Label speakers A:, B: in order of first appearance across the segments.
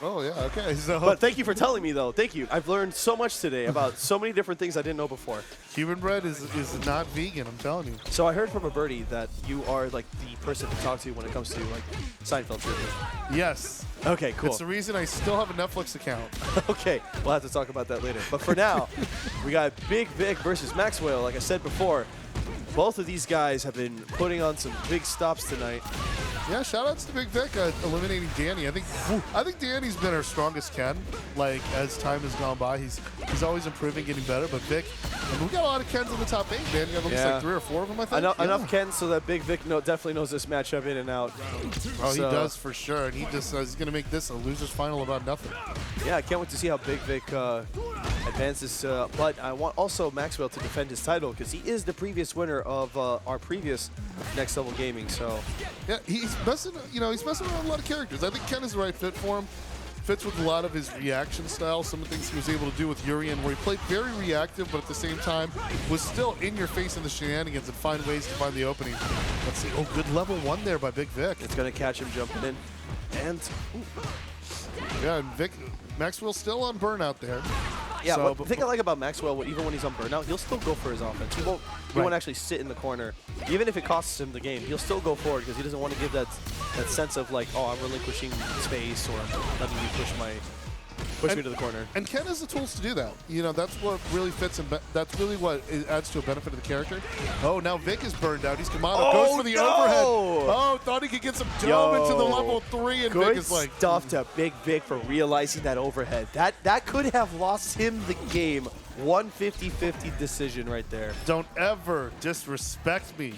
A: Oh, yeah, okay. So
B: But thank you for telling me, though. Thank you. I've learned so much today about so many different things I didn't know before.
A: human bread is not vegan, I'm telling you.
B: So I heard from a birdie that you are like the person to talk to when it comes to like Seinfeld trivia.
A: Yes.
B: Okay, cool.
A: It's the reason I still have a Netflix account.
B: Okay, we'll have to talk about that later. But for now, we got Big Vic versus MAXWEIHL. Like I said before, both of these guys have been putting on some big stops tonight.
A: Yeah, shout outs to Big Vic eliminating Danny. I think Danny's been our strongest Ken. Like as time has gone by, he's always improving, getting better. But Vic, I mean, we got a lot of Kens in the top 8, man. You got at least like 3 or 4 of them, I think.
B: Enough Kens so that Big Vic definitely knows this matchup in and out.
A: Oh, he does for sure, and he just he's gonna make this a losers final about nothing.
B: Yeah, I can't wait to see how Big Vic advances. But I want also MAXWEIHL to defend his title because he is the previous winner of our previous Next Level Gaming. So
A: yeah, he's messing around with a lot of characters. I think Ken is the right fit for him. Fits with a lot of his reaction style, some of the things he was able to do with Urian, where he played very reactive, but at the same time was still in your face in the shenanigans and find ways to find the opening. Let's see. Oh, good level 1 there by Big Vic.
B: it's going to catch him jumping in. And
A: yeah, and MAXWEIHL still on burnout there.
B: yeah,
A: So,
B: the thing I like about MAXWEIHL, even when he's on burnout, he'll still go for his offense. He won't actually sit in the corner. Even if it costs him the game, he'll still go forward because he doesn't want to give that sense of like, oh, I'm relinquishing space or I'm letting you push me to the corner.
A: And Ken has the tools to do that. You know, that's what really fits him. That's really what adds to a benefit of the character. Oh, now Vic is burned out. He's Kamado. Goes for the overhead. Oh, thought he could get some dome into the level 3, and
B: Good
A: Vic is like...
B: stuff to Big Vic for realizing that overhead. That could have lost him the game. 150-50 decision right there.
A: Don't ever disrespect me.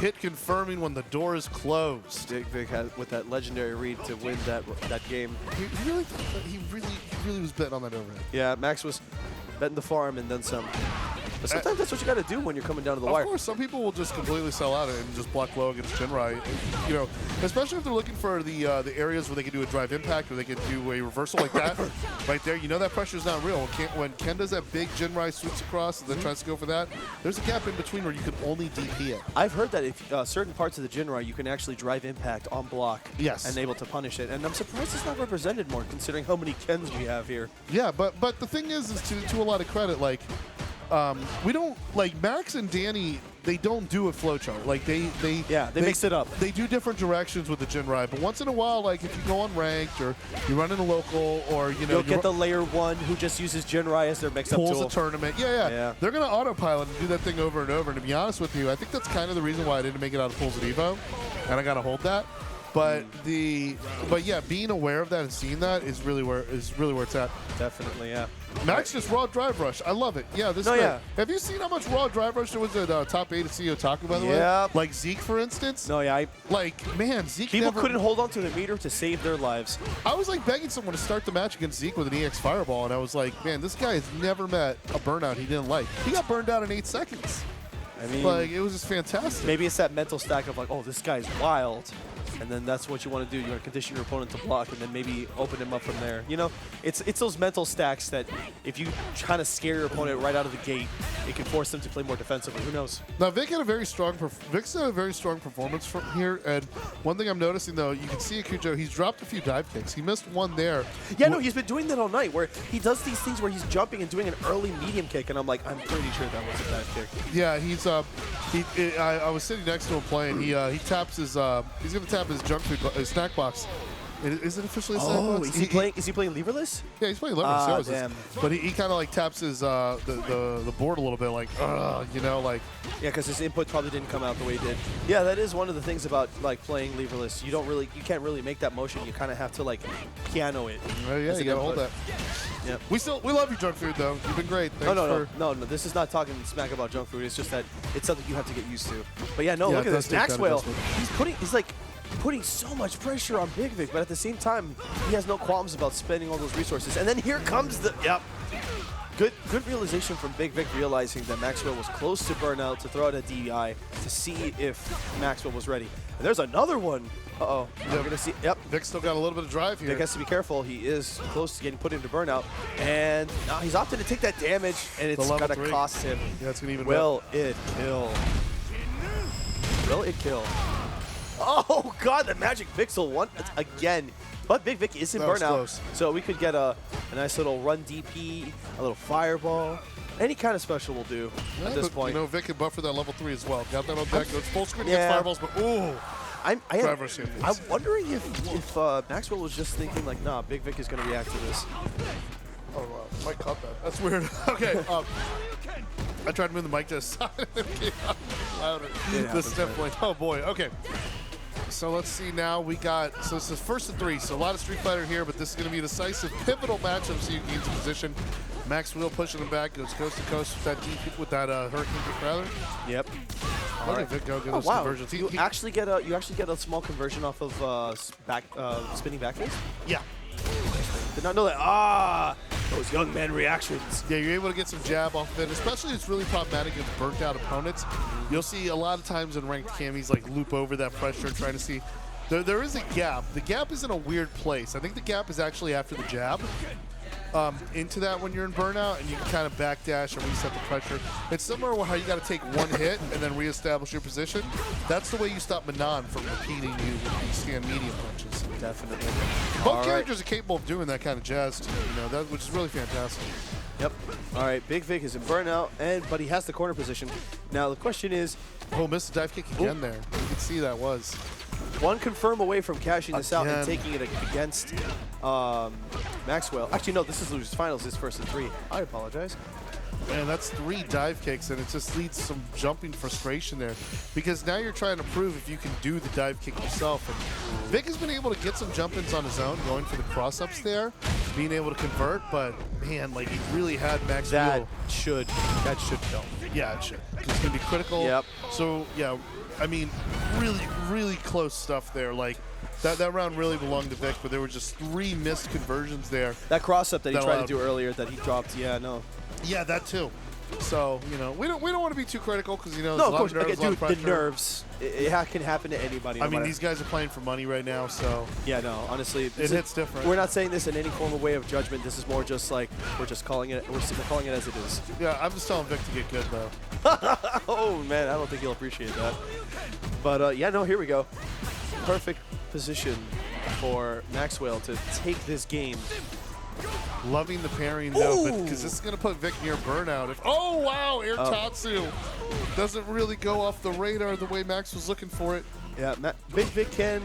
A: Hit confirming when the door is closed.
B: Big Vic has with that legendary read to win that game.
A: He really was betting on that overhead.
B: Yeah, Max was betting the farm and then some. But sometimes that's what you got to do when you're coming down to the wire.
A: Of course, some people will just completely sell out and just block low against Jinrai. You know, especially if they're looking for the areas where they can do a drive impact or they can do a reversal like that. Right there, you know that pressure is not real. When Ken does that big Jinrai sweeps across and then tries to go for that, there's a gap in between where you can only DP it.
B: I've heard that if certain parts of the Jinrai, you can actually drive impact on block.
A: Yes.
B: And able to punish it. And I'm surprised it's not represented more considering how many Kens we have here.
A: Yeah, but the thing is to a lot of credit, like, we don't, like, Max and Danny, they don't do a flowchart. Like, they
B: mix it up.
A: They do different directions with the Jinrai, but once in a while, like, if you go on ranked or you run in a local or, you know...
B: You'll get the layer 1 who just uses Jinrai as their mix-up tool.
A: Pulls a tournament. Yeah. They're going to autopilot and do that thing over and over. And to be honest with you, I think that's kind of the reason why I didn't make it out of pulls at Evo, and I got to hold that. But yeah, being aware of that and seeing that is really where it's at.
B: Definitely, yeah.
A: Max just raw drive rush. I love it. Yeah, this. Have you seen how much raw drive rush there was at top 8 at CEO Otaku, by the way?
B: Yeah.
A: Like Zeke, for instance.
B: No, yeah.
A: Man, Zeke.
B: People couldn't hold on to the meter to save their lives.
A: I was like begging someone to start the match against Zeke with an EX Fireball, and I was like, man, this guy has never met a burnout he didn't like. He got burned out in 8 seconds.
B: I mean,
A: like, it was just fantastic.
B: Maybe it's that mental stack of like, oh, this guy's wild. And then that's what you want to do. You want to condition your opponent to block and then maybe open him up from there. You know, it's those mental stacks that if you kind of scare your opponent right out of the gate, it can force them to play more defensively. Who knows?
A: Now, Vic's had a very strong performance from here. And one thing I'm noticing, though, you can see Akujo, he's dropped a few dive kicks. He missed one there.
B: Yeah, no, he's been doing that all night where he does these things where he's jumping and doing an early medium kick. And I'm like, I'm pretty sure that was a dive kick.
A: Yeah, I was sitting next to him playing. He taps his, he's going to tap his junk food, his snack box. Is it officially a snack box?
B: Is he playing leverless?
A: Yeah, he's playing leverless.
B: Damn.
A: But he kind of like taps his the board a little bit, like, you know, like.
B: Yeah, because his input probably didn't come out the way it did. Yeah, that is one of the things about like playing leverless. You can't really make that motion. You kind of have to like piano it.
A: Yeah, you gotta hold that.
B: Yeah.
A: We love you, junk food, though. You've been great. Thanks
B: No. This is not talking smack about junk food. It's just that it's something you have to get used to. But yeah, look at this. MAXWEIHL, he's putting so much pressure on Big Vic, but at the same time, he has no qualms about spending all those resources. And then here comes the good realization from Big Vic, realizing that MAXWEIHL was close to burnout to throw out a DI to see if MAXWEIHL was ready. And there's another one. Uh-oh. We're gonna see. Yep.
A: Vic's still got a little bit of drive here.
B: Vic has to be careful. He is close to getting put into burnout. And now he's opted to take that damage, and it's gonna cost him.
A: Yeah, it's gonna even
B: Will it kill? Will it kill? Oh, God, the Magic Pixel one again. But Big Vic is in burnout, so we could get a nice little run DP, a little fireball. Any kind of special will do at this point.
A: You know, Vic can buffer that level 3 as well. Got that on deck. Goes full screen against fireballs, but ooh.
B: I'm wondering if Maxwell was just thinking like, nah, Big Vic is going to react to this.
A: Oh, wow. Mic caught that. That's weird. Okay. I tried to move the mic to the side. Louder. This is definitely. Oh, boy. Okay. So let's see now. We got, so this is first and 3. So a lot of Street Fighter here, but this is going to be a decisive, pivotal matchup. So you gain some position. MAXWEIHL pushing him back, goes coast to coast with that hurricane kick, rather.
B: Yep.
A: Look at Vic go get those conversions.
B: You actually get a small conversion off of spinning back face?
A: Yeah.
B: Did not know that. Those young man reactions.
A: Yeah, you're able to get some jab off of it, especially it's really problematic against burnt out opponents. You'll see a lot of times in ranked camis like loop over that pressure and trying to see. There is a gap. The gap is in a weird place. I think the gap is actually after the jab. Into that when you're in burnout, and you can kind of backdash and reset the pressure. It's similar to how you got to take one hit and then reestablish your position. That's the way you stop Manon from repeating you with these stand medium punches.
B: Definitely.
A: Both characters are capable of doing that kind of jazz too, you know, which is really fantastic.
B: Yep. All right, Big Vic is in burnout, but he has the corner position. Now the question is,
A: missed the dive kick again there. You can see that was.
B: One confirm away from cashing this out and taking it against MAXWEIHL. Actually, no, this is losers finals. This first and 3. I apologize.
A: Man, that's 3 dive kicks, and it just leads to some jumping frustration there. Because now you're trying to prove if you can do the dive kick yourself. And Vic has been able to get some jump-ins on his own, going for the cross-ups there, being able to convert, but man, like he really had MAXWEIHL.
B: That should go.
A: Yeah, it should. It's going to be critical.
B: Yep.
A: So, yeah, I mean, really, really close stuff there. Like, that round really belonged to Vic, but there were just 3 missed conversions there.
B: That cross-up that he tried to do earlier that he dropped,
A: Yeah, that too. So, you know, we don't want to be too critical because, you know,
B: no,
A: there's a lot of nerves,
B: dude, the nerves, it can happen to anybody.
A: I mean, these guys are playing for money right now, so.
B: Yeah, no, honestly.
A: It hits different.
B: We're not saying this in any form of way of judgment. This is more just like, we're calling it as it is.
A: Yeah, I'm just telling Vic to get good, though.
B: Oh, man, I don't think he'll appreciate that. But, yeah, no, here we go. Perfect position for MAXWEIHL to take this game.
A: Loving the pairing, though, because this is going to put Vic near burnout. Oh, wow, Air Tatsu doesn't really go off the radar the way Max was looking for it.
B: Yeah, Big Vic can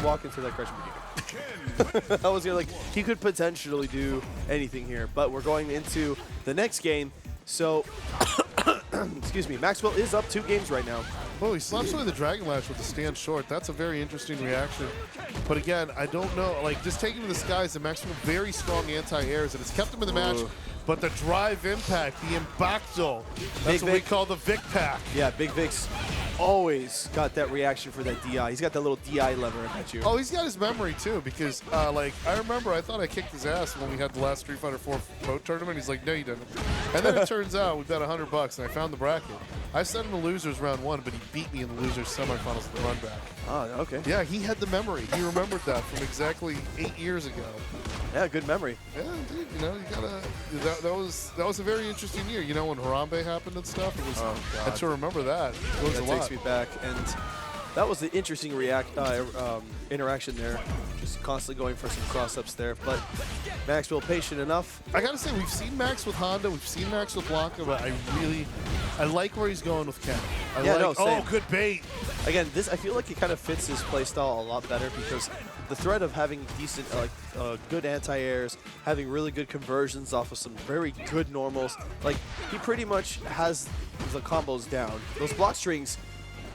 B: walk into that crush machine. I was going to, he could potentially do anything here, but we're going into the next game. So, excuse me, MAXWEIHL is up 2 games right now.
A: Oh, he slaps away the Dragon Lash with the stand short. That's a very interesting reaction. But again, I don't know. Like, just taking him to the skies, the MAXWEIHL very strong anti-airs, and it's kept him in the match. But the drive impact, the impacto, that's what we call the Vic pack.
B: Yeah, Big Vic's always got that reaction for that DI. He's got that little DI lever at you.
A: Oh, he's got his memory, too, because, like, I remember I thought I kicked his ass when we had the last Street Fighter 4 Pro tournament. He's like, no, you didn't. And then it turns out we bet $100, and I found the bracket. I sent him to losers round 1, but he beat me in the losers semifinals of the run back.
B: Oh, okay.
A: Yeah, he had the memory. He remembered that from exactly 8 years ago.
B: Yeah, good memory.
A: Yeah, dude. You know, you gotta. That was a very interesting year. You know, when Harambe happened and stuff. It was. And to remember that, it was
B: that
A: a lot.
B: takes me back, and that was the interesting interaction there. Just constantly going for some cross-ups there, but MAXWEIHL patient enough.
A: I gotta say, we've seen Max with Honda, we've seen Max with Blanca, but I like where he's going with Ken. Oh, good bait.
B: Again, I feel like it kind of fits his playstyle a lot better because the threat of having decent, good anti-airs, having really good conversions off of some very good normals, like he pretty much has the combos down. Those block strings,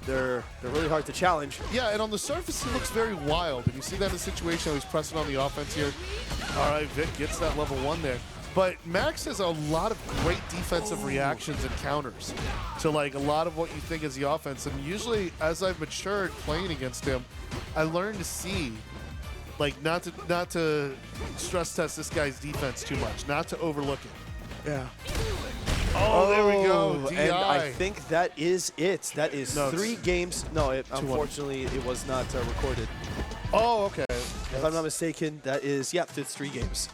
B: they're really hard to challenge.
A: Yeah, and on the surface he looks very wild, and you see that in the situation how he's pressing on the offense here. All right, Vic gets that level 1 there. But Max has a lot of great defensive reactions and counters to like a lot of what you think is the offense. And usually, as I've matured playing against him, I learned to see, like, not to stress test this guy's defense too much, not to overlook it.
B: Yeah.
A: Oh, there we go. DI.
B: And I think that is it. That is 3 games. No, unfortunately, it was not recorded.
A: Oh, okay.
B: If I'm not mistaken, that is, it's 3 games.